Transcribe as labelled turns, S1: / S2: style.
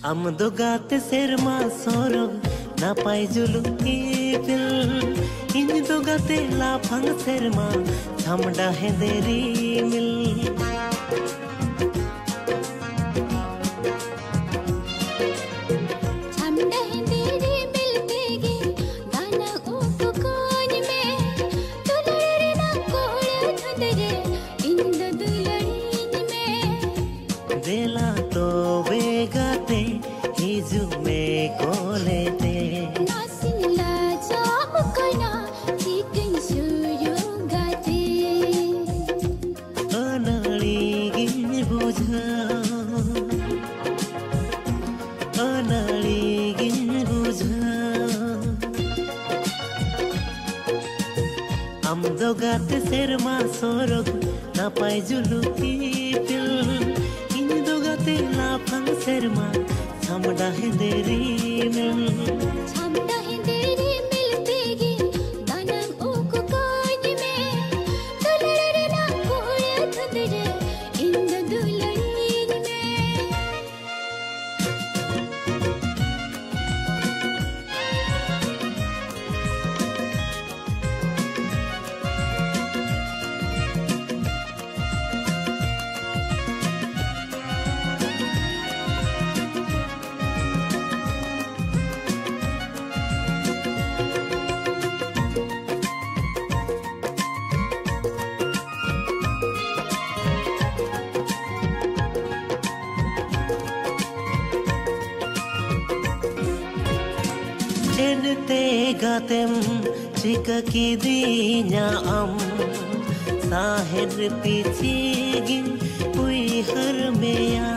S1: Am do gate serma soro na pai julu ipil in do gate la phang serma thamda henderi mil Dela to vegate hizu me kolete
S2: nasinla jam kana tikin suru gate
S1: anali gin bujha am do gate serma sorog na pai julu ipil la phang serma thamda henderi mil
S2: thamda henderi mil pegi danam uku koi me dulare na kore thudre inda dulari me
S1: Te gatem chika ki dinya am sahir pichigin ui har meya